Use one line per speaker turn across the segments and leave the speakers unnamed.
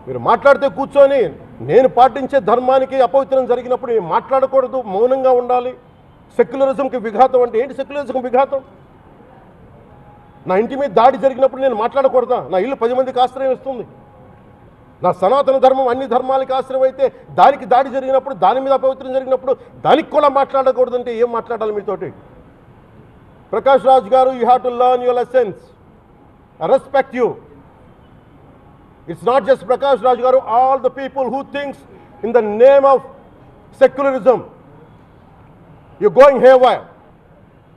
మీరు మాట్లాడితే కూర్చొని నేను పాటించే ధర్మానికి అపవిత్రం జరిగినప్పుడు నేను మాట్లాడకూడదు, మౌనంగా ఉండాలి. సెక్యులరిజంకి విఘాతం అంటే ఏంటి? సెక్యులరిజంకి విఘాతం నా ఇంటి మీద దాడి జరిగినప్పుడు నేను మాట్లాడకూడదా? నా ఇల్లు 10 మందికి ఆశ్రయం ఇస్తుంది. నా సనాతన ధర్మం అన్ని ధర్మాలకి ఆశ్రయం అయితే దానికి దాడి జరిగినప్పుడు, దాని మీద అపవిత్రం జరిగినప్పుడు దానికి కూడా మాట్లాడకూడదంటే ఏం మాట్లాడాలి మీతోటి? ప్రకాష్ రాజ్ గారు, you have to learn your lessons. I respect you. It's not just Prakash Raj Garu, all the people who thinks in the name of secularism. You're going haywire.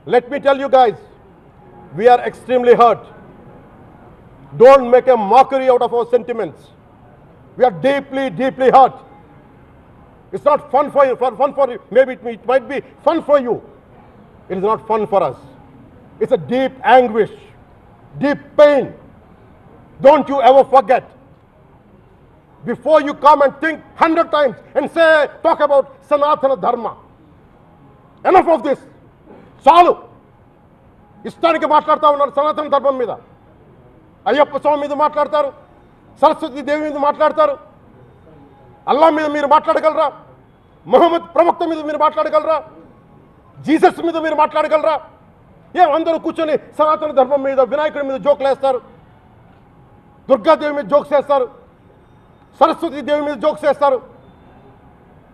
Let me tell you guys, we are extremely hurt. Don't make a mockery out of our sentiments. We are deeply, deeply hurt. It's not fun for you, maybe it might be fun for you. It is not fun for us. It's a deep anguish, deep pain. Don't you ever forget. Before you come and think 100 times and say, talk about Sanatana Dharma. Enough of this. చాలు. ఇష్టానికి మాట్లాడుతూ ఉన్నారు సనాతన ధర్మం మీద. అయ్యప్ప స్వామి మీద మాట్లాడతారు, సరస్వతి దేవి మీద మాట్లాడతారు. అల్లా మీద మీరు మాట్లాడగలరా? మొహమ్మద్ ప్రవక్త మీద మీరు మాట్లాడగలరా? జీసస్ మీద మీరు మాట్లాడగలరా? అందరూ కూర్చొని సనాతన ధర్మం మీద, వినాయకుడి మీద జోకులు వేస్తారు, దుర్గాదేవి మీద జోక్స్ వేస్తారు, సరస్వతి దేవి మీద జోక్స్ వేస్తారు.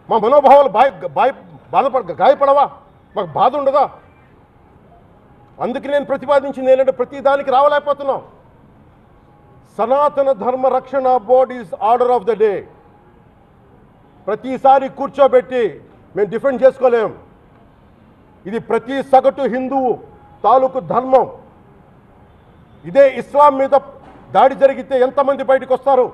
మా మనోభావాలు గాయపడవా? మాకు బాధ ఉండదా? అందుకే నేను ప్రతిపాదించింది ఏంటంటే ప్రతి దానికి రావలేకపోతున్నాం. సనాతన ధర్మ రక్షణ board is order of the day. ప్రతిసారి కూర్చోబెట్టి మేము డిఫెండ్ చేసుకోలేం. ఇది ప్రతి సగటు హిందువు తాలూకు ధర్మం. ఇదే ఇస్లాం మీద దాడి జరిగితే ఎంతమంది బయటకు వస్తారు?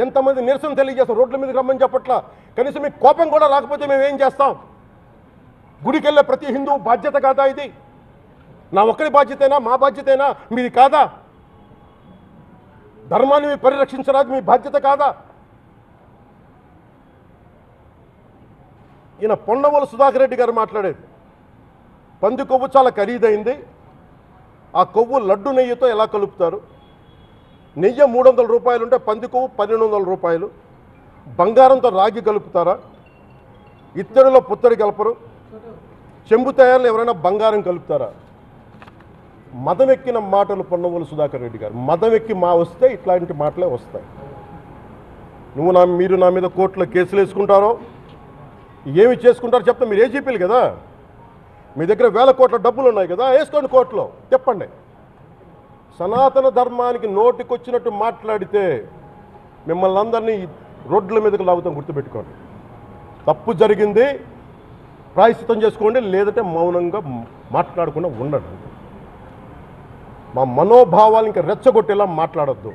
ఎంతమంది నిరసన తెలియజేస్తారు? రోడ్ల మీదకి రమ్మని చెప్పట్లా. కనీసం మీకు కోపం కూడా రాకపోతే మేము ఏం చేస్తాం? గుడికి వెళ్ళే ప్రతి హిందువు బాధ్యత కాదా ఇది? నా ఒక్కడి బాధ్యతేనా? మా బాధ్యతేనా? మీది కాదా? ధర్మాన్ని మీరు పరిరక్షించరాదు, మీ బాధ్యత కాదా? ఈయన పొన్నవోలు సుధాకర్ రెడ్డి గారు మాట్లాడేది, పంది కొవ్వు చాలా ఖరీదైంది, ఆ కొవ్వు లడ్డు నెయ్యితో ఎలా కలుపుతారు? నెయ్యి 300 రూపాయలు ఉంటే పంది కొవ్వు 1200 రూపాయలు. బంగారంతో రాగి కలుపుతారా? ఇత్తడిలో పుత్తడి కలపరు. చెంబు తయారులో ఎవరైనా బంగారం కలుపుతారా? మదమెక్కిన మాటలు పొన్నవోలు సుధాకర్ రెడ్డి గారు. మదమెక్కి వస్తే ఇట్లాంటి మాటలే వస్తాయి. మీరు నా మీద కోర్టులో కేసులు వేసుకుంటారో ఏమి చేసుకుంటారో చెప్తే, మీరు ఏజీపీలు కదా, మీ దగ్గర వేల కోట్ల డబ్బులు ఉన్నాయి కదా, వేసుకోండి కోర్టులో, చెప్పండి. సనాతన ధర్మానికి నోటికొచ్చినట్టు మాట్లాడితే మిమ్మల్ని అందరినీ రోడ్ల మీదకి లాగుతాం, గుర్తుపెట్టుకోండి. తప్పు జరిగింది, ప్రాయశ్చిత్తం చేసుకోండి, లేదంటే మౌనంగా మాట్లాడకుండా ఉండండి. మా మనోభావాలు ఇంకా రెచ్చగొట్టేలా మాట్లాడొద్దు.